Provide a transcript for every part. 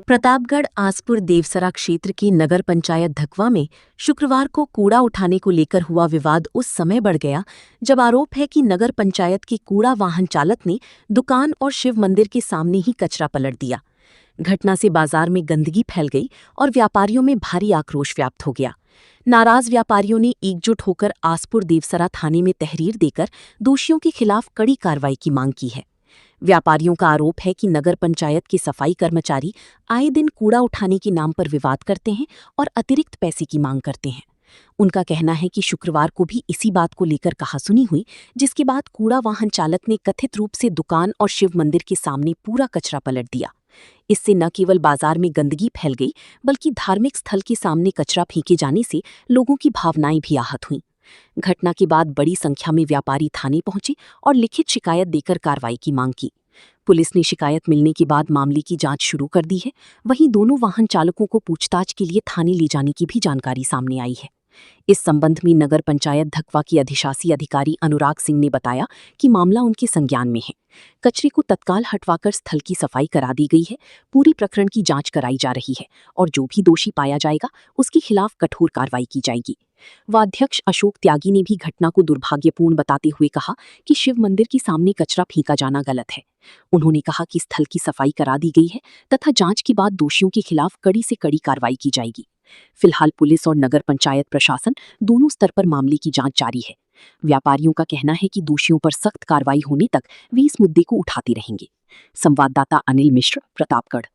प्रतापगढ़ आसपुर देवसरा क्षेत्र की नगर पंचायत धकवा में शुक्रवार को कूड़ा उठाने को लेकर हुआ विवाद उस समय बढ़ गया जब आरोप है कि नगर पंचायत के कूड़ा वाहन चालक ने दुकान और शिव मंदिर के सामने ही कचरा पलट दिया। घटना से बाजार में गंदगी फैल गई और व्यापारियों में भारी आक्रोश व्याप्त हो गया। नाराज व्यापारियों ने एकजुट होकर आसपुर देवसरा थाने में तहरीर देकर दोषियों के खिलाफ कड़ी कार्रवाई की मांग की है। व्यापारियों का आरोप है कि नगर पंचायत के सफाई कर्मचारी आए दिन कूड़ा उठाने के नाम पर विवाद करते हैं और अतिरिक्त पैसे की मांग करते हैं। उनका कहना है कि शुक्रवार को भी इसी बात को लेकर कहासुनी हुई, जिसके बाद कूड़ा वाहन चालक ने कथित रूप से दुकान और शिव मंदिर के सामने पूरा कचरा पलट दिया। इससे न केवल बाजार में गंदगी फैल गई, बल्कि धार्मिक स्थल के सामने कचरा फेंके जाने से लोगों की भावनाएं भी आहत हुईं। घटना के बाद बड़ी संख्या में व्यापारी थाने पहुंचे और लिखित शिकायत देकर कार्रवाई की मांग की। पुलिस ने शिकायत मिलने के बाद मामले की जांच शुरू कर दी है। वहीं दोनों वाहन चालकों को पूछताछ के लिए थाने ले जाने की भी जानकारी सामने आई है। इस संबंध में नगर पंचायत धकवा की अधिशासी अधिकारी अनुराग सिंह ने बताया कि मामला उनके संज्ञान में है। कचरे को तत्काल हटवाकर स्थल की सफाई करा दी गई है। पूरी प्रकरण की जांच कराई जा रही है और जो भी दोषी पाया जाएगा उसके खिलाफ कठोर कार्रवाई की जाएगी। वाध्यक्ष अशोक त्यागी ने भी घटना को दुर्भाग्यपूर्ण बताते हुए कहा कि शिव मंदिर के सामने कचरा फेंका जाना गलत है। उन्होंने कहा कि स्थल की सफाई करा दी गई है तथा जांच के बाद दोषियों के खिलाफ कड़ी से कड़ी कार्रवाई की जाएगी। फिलहाल पुलिस और नगर पंचायत प्रशासन दोनों स्तर पर मामले की जांच जारी है। व्यापारियों का कहना है कि दोषियों पर सख्त कार्रवाई होने तक वे इस मुद्दे को उठाते रहेंगे। संवाददाता अनिल मिश्र, प्रतापगढ़।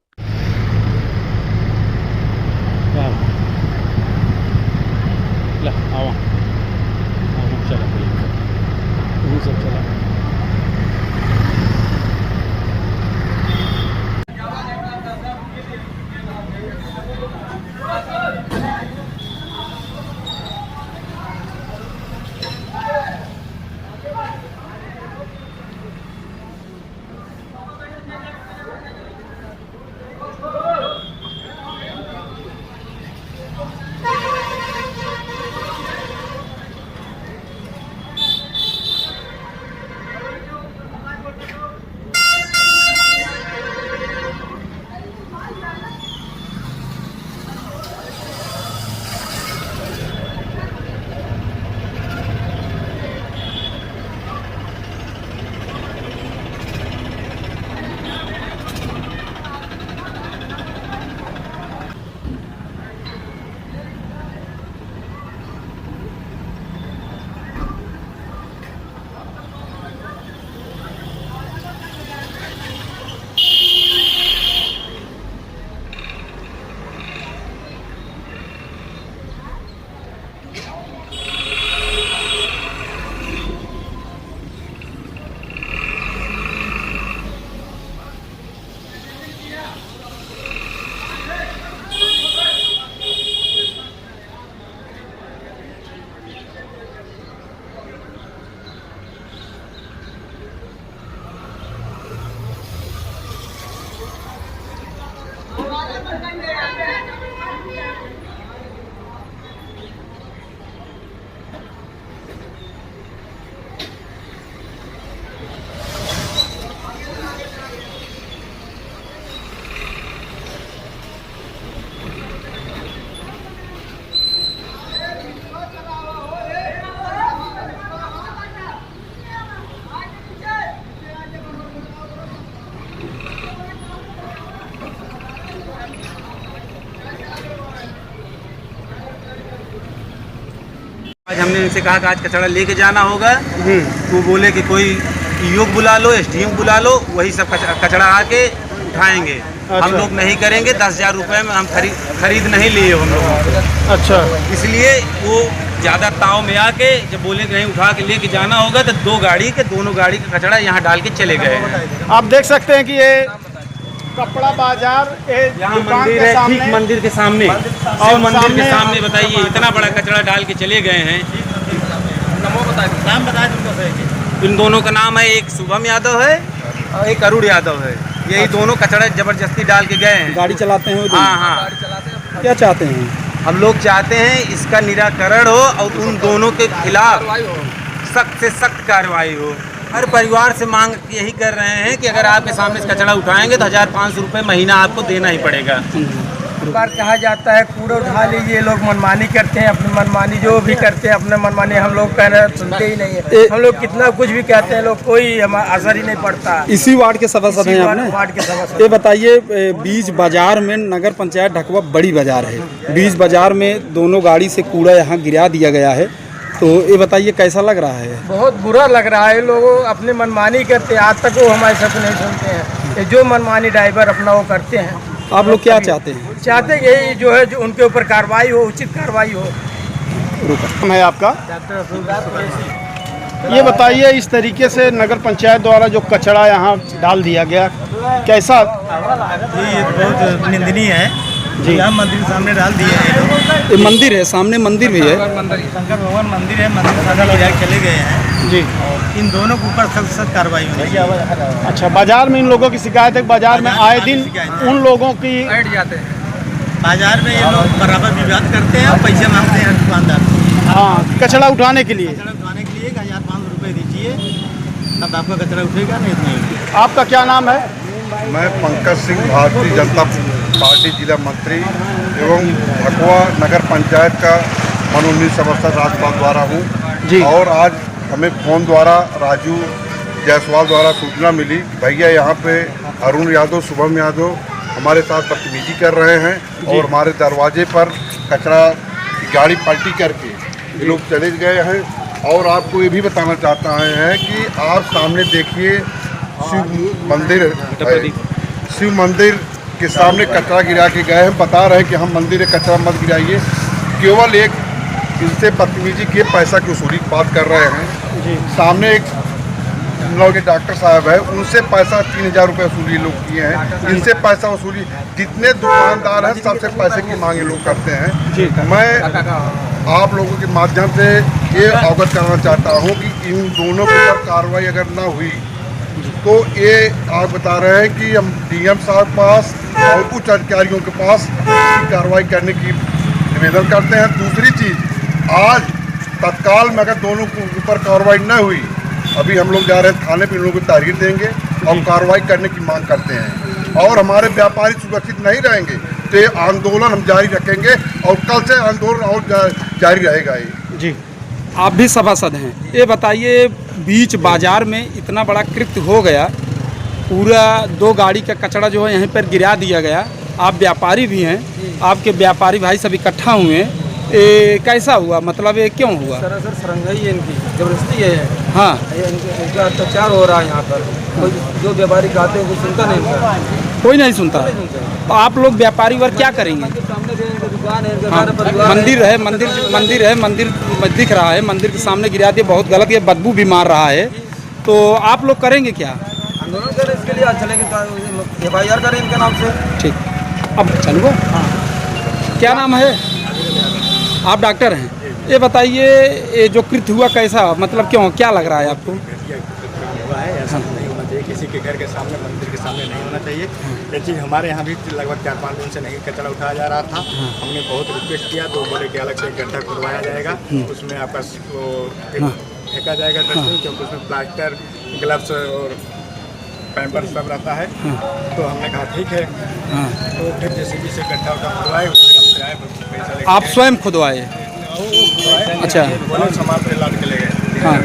आज हमने उनसे कहा कि आज कचरा लेके जाना होगा। वो बोले कि कोई ईओ बुला लो, एसडीएम बुला लो, वही सब कचरा आके उठाएंगे। अच्छा। हम लोग नहीं करेंगे। 10,000 रुपये में हम खरीद नहीं लिए हम लोग। अच्छा, इसलिए वो ज़्यादा ताव में आके जब बोले कि नहीं उठा के लेके जाना होगा तो दोनों गाड़ी का कचरा यहाँ डाल के चले गए। आप देख सकते हैं कि ये कपड़ा बाजार यहाँ मंदिर है, ठीक मंदिर के सामने और मंदिर के सामने बताइए इतना बड़ा कचरा डाल के चले गए हैं। नाम बताए। इन दोनों का नाम है, एक शुभम यादव है और एक अरुण यादव है। यही दोनों कचरा जबरदस्ती डाल के गए हैं। गाड़ी चलाते हैं? हाँ। क्या चाहते हैं? हम लोग चाहते हैं इसका निराकरण हो और उन दोनों के खिलाफ सख्त से सख्त कार्रवाई हो। हर परिवार से मांग यही कर रहे हैं कि अगर आपके सामने से कचरा उठाएंगे तो 1500 रुपये महीना आपको देना ही पड़ेगा। बार कहा जाता है कूड़ा उठा लीजिए, लोग मनमानी करते हैं, अपनी मनमानी जो भी करते हैं अपने मनमानी, हम लोग कहना सुनते ही नहीं है। हम लोग कितना कुछ भी कहते हैं, लोग कोई असर ही नहीं पड़ता। इसी वार्ड के सदस्य हैं आपने? वार्ड के सदस्य। ये बताइए, बीच बाजार में नगर पंचायत ढकवा बड़ी बाजार है, बीच बाजार में दोनों गाड़ी से कूड़ा यहाँ गिरा दिया गया है, तो ये बताइए कैसा लग रहा है? बहुत बुरा लग रहा है। लोग अपनी मनमानी करते हैं, आज तक वो हमारे सब नहीं सुनते हैं। जो मनमानी ड्राइवर अपना वो करते हैं। आप लोग क्या चाहते हैं? चाहते हैं यही जो है, जो उनके ऊपर कार्रवाई हो, उचित कार्रवाई हो। नाम है आपका? ये बताइए, इस तरीके से नगर पंचायत द्वारा जो कचरा यहाँ डाल दिया गया, कैसा? ये बहुत निंदनीय है जी। यहाँ मंदिर के सामने डाल दिए हैं लोग। ये मंदिर है, सामने मंदिर भी है, शंकर भगवान मंदिर है, मंदिर के सामने गिरा के चले गए हैं जी। इन दोनों के ऊपर सख्त सख्त कार्रवाई होनी चाहिए। अच्छा, बाजार में इन लोगों की शिकायत है, बाजार में आए दिन उन लोगों की बाजार में ये लोग बराबर विवाद करते हैं और पैसे मांगते हैं दुकानदार। हाँ, कचरा उठाने के लिए। कचरा उठाने के लिए 1500 रुपये दीजिए, तब आपका कचरा उठेगा, नहीं तो नहीं उठेगा। आपका क्या नाम है? मैं पंकज सिंह, भारतीय जनता पार्टी जिला मंत्री एवं ढकवा नगर पंचायत का मनोनीत सदस्य राज्यपाल द्वारा हूँ जी। और आज हमें फ़ोन द्वारा राजू जायसवाल द्वारा सूचना मिली, भैया यहाँ पे अरुण यादव, शुभम यादव हमारे साथ बदतमीजी कर रहे हैं और हमारे दरवाजे पर कचरा गाड़ी पलटी करके ये लोग चले गए हैं। और आपको ये भी बताना चाहता है कि आप सामने देखिए, शिव मंदिर है, शिव मंदिर के सामने कचरा गिरा के गए हैं। बता रहे हैं कि हम मंदिर में कचरा मत गिराइए, केवल एक इनसे बदतमीजी के पैसा की वसूली की बात कर रहे हैं जी। सामने एक लोग के डॉक्टर साहब है, उनसे पैसा 3000 रुपये वसूली लोग किए हैं, इनसे पैसा वसूली। जितने दुकानदार हैं सबसे पैसे की मांग ये लोग करते हैं जी। मैं आप लोगों के माध्यम से ये अवगत करना चाहता हूँ कि इन दोनों के ऊपर कार्रवाई अगर ना हुई तो ये आप बता रहे हैं कि हम डीएम साहब पास और उच्च अधिकारियों के पास कार्रवाई करने की निवेदन करते हैं। दूसरी चीज़, आज तत्काल में अगर दोनों के ऊपर कार्रवाई न हुई, अभी हम लोग जा रहे हैं थाने पे, इन लोगों को तारीख देंगे और कार्रवाई करने की मांग करते हैं। और हमारे व्यापारी सुरक्षित नहीं रहेंगे तो ये आंदोलन हम जारी रखेंगे और कल से आंदोलन और जारी रहेगा ये जी। आप भी सभासद हैं, ये बताइए, बीच बाजार में इतना बड़ा कृत्य हो गया, पूरा 2 गाड़ी का कचरा जो है यहीं पर गिरा दिया गया। आप व्यापारी भी हैं, आपके व्यापारी भाई सब इकट्ठा हुए हैं, ये कैसा हुआ, मतलब ये क्यों हुआ? सरासर सरंगाई है इनकी, जबरदस्ती है। हाँ, इनका अत्याचार हो रहा है यहाँ पर। जो व्यापारी कहते हैं वो सुनता नहीं इनका, कोई नहीं सुनता। तो आप लोग व्यापारी वर्ग क्या करेंगे? सामने दुकान है, हाँ, मंदिर है, मंदिर दिख रहा है, मंदिर के सामने गिरा दिया, बहुत गलत, ये बदबू भी मार रहा है। तो आप लोग करेंगे क्या? आंदोलन करें इसके लिए, आज चलेंगे, FIR करें इनके नाम से। ठीक, अब चलो। क्या नाम है? आप डॉक्टर हैं, ये बताइए, ये जो कृत्य हुआ कैसा, मतलब क्यों, क्या लग रहा है आपको? किसी के घर के सामने, मंदिर के सामने नहीं होना चाहिए। ये चीज़ हमारे यहाँ भी लगभग 4-5 दिन से नहीं कचरा उठाया जा रहा था। हमने बहुत रिक्वेस्ट किया तो बोले कि अलग से एक गड्ढा खुदवाया जाएगा, उसमें आपका फेंका जाएगा डस्टबिन, क्योंकि उसमें प्लास्टर, ग्लव्स और पैम्पर सब रहता है। तो हमने कहा ठीक है, तो फिर जैसे से गड्ढा उठा खुदवाए, उससे हमसे आए, पैसा लेके आप स्वयं खुदवाए? अच्छा, बोले सामान पे लाद के ले गए। हाँ,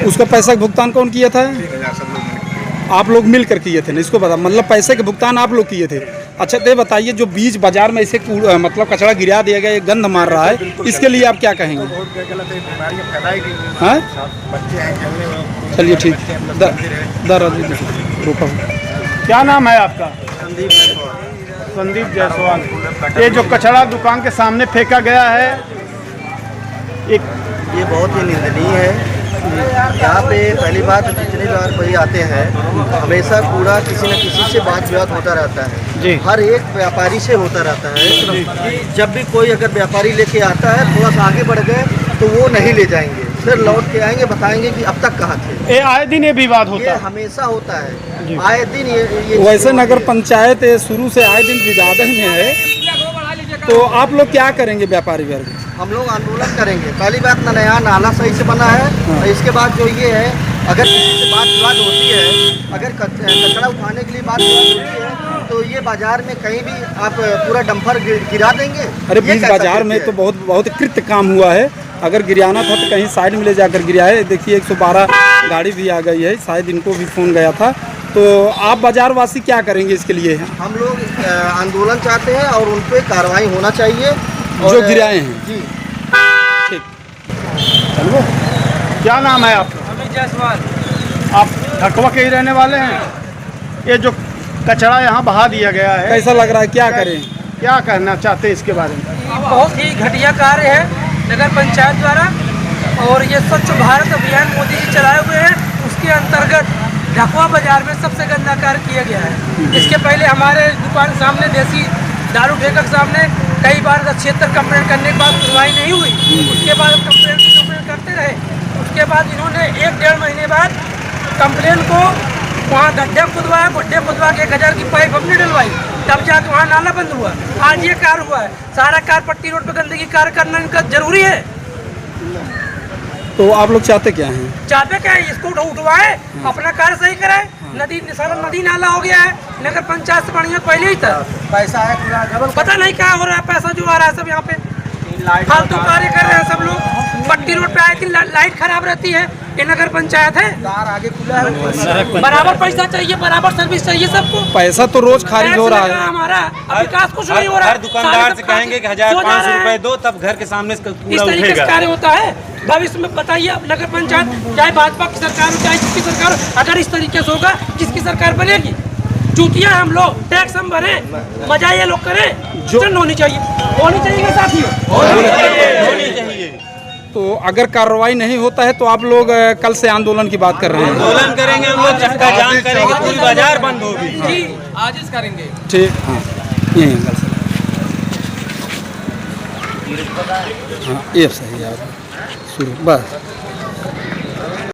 उसका पैसा का भुगतान कौन किया था? 3000 सब लोग आप लोग मिल कर किए थे ना, इसको बता, मतलब पैसे के भुगतान आप लोग किए थे। अच्छा, तो बताइए, जो बीच बाजार में ऐसे मतलब कचरा गिरा दिया गया, ये गंध मार रहा है, इसके लिए आप क्या कहेंगे? बहुत गलत है, बीमारियाँ फैलाएगी। हाँ, बच्चे हैं खेलने वाले। चलिए ठीक, रुको। क्या नाम है आपका? संदीप जायसवाल। ये जो कचरा दुकान के सामने फेंका गया है, ये बहुत ही निंदनीय है। यहाँ पे पहली बात, जितने बार कोई आते हैं हमेशा कूड़ा किसी न किसी से बात विवाद होता रहता है जी। हर एक व्यापारी से होता रहता है। जब भी कोई अगर व्यापारी लेके आता है, थोड़ा सा आगे बढ़ गए तो वो नहीं ले जाएंगे, फिर लौट के आएंगे, बताएंगे कि अब तक कहाँ थे। ये आए दिन ये विवाद होता ये है, हमेशा होता है, आए दिन ये वैसे नगर पंचायत शुरू से आए दिन विवाद में है, तो आप लोग क्या करेंगे व्यापारी वर्ग? हम लोग आंदोलन करेंगे। पहली बात, नया नाला सही से बना है और इसके बाद जो ये है अगर किसी से बात विवाद होती है, अगर कचरा उठाने के लिए बात विवाद होती है, तो ये बाजार में कहीं भी आप पूरा डंपर गिरा देंगे? अरे ये बीच कैसा बाजार में कृत्य तो है? बहुत कृत्य काम हुआ है। अगर गिराना था तो कहीं साइड में ले जाकर गिराए। देखिए 112 गाड़ी भी आ गई है, शायद इनको भी फ़ोन गया था। तो आप बाज़ारवासी क्या करेंगे इसके लिए? हम लोग आंदोलन चाहते हैं और उन पर कार्रवाई होना चाहिए जो गिराए हैं। जी ठीक। क्या नाम है आपका? अमित जायसवाल। आप ढकवा के ही रहने वाले हैं? ये जो कचरा यहाँ बहा दिया गया है, कैसा लग रहा है, क्या करें? क्या कहना चाहते हैं इसके बारे में? बहुत ही घटिया कार्य है नगर पंचायत द्वारा, और ये स्वच्छ भारत अभियान मोदी जी चलाए हुए हैं, उसके अंतर्गत ढकवा बाजार में सबसे गंदा कार्य किया गया है। इसके पहले हमारे दुकान सामने देसी दारू ठेका के सामने कई बार 76 कंप्लेंट करने के बाद सुनवाई नहीं हुई। उसके बाद कंप्लेंट करते रहे। उसके बाद इन्होंने 1-1.5 महीने बाद कंप्लेन को वहाँ गड्ढे खुदवा के 1000 की पाइप हमने डलवाई, तब जाके वहाँ नाला बंद हुआ। आज ये कार्य हुआ है। सारा कार्य पट्टी रोड पर गंदगी कार्य करना इनका जरूरी है। तो आप लोग चाहते क्या हैं? चाहते क्या है, इसको उठवाए, अपना कार्य सही कराए। सारा नदी नाला हो गया है, नगर पंचायत से बढ़िया पहले ही था। पैसा है पूरा, पता नहीं क्या हो रहा है, पैसा जो आ रहा है सब यहाँ पे फालतू कार्य कर रहे हैं सब लोग। पट्टी रोड पे आए कि लाइट खराब रहती है, ये नगर पंचायत है। आगे खुला है, बराबर पैसा चाहिए, बराबर सर्विस चाहिए सबको। पैसा तो रोज खारिज हो रहा है। हमारा विकास कुछ नहीं हो रहा। हर दुकानदार से कहेंगे कि 1500 रुपए दो, तब घर के सामने इस कूड़ा तरीके से उठेगा। कार्य होता है। भविष्य में बताइए, अब नगर पंचायत चाहे भाजपा की सरकार हो चाहे जिसकी सरकार हो, अगर इस तरीके से होगा, जिसकी सरकार बनेगी, चूतिया हम लोग, टैक्स हम भरे, मजा ये लोग करें, जो होनी चाहिए साथियों, होनी चाहिए। तो अगर कार्रवाई नहीं होता है तो आप लोग कल से आंदोलन की बात कर रहे हैं? आंदोलन करेंगे हम लोग, चक्का जाम करेंगे, पूरी बाजार बंद होगी। जी आज इस करेंगे। ठीक, हाँ यही कल से। हाँ ये सही है, शुरू बस।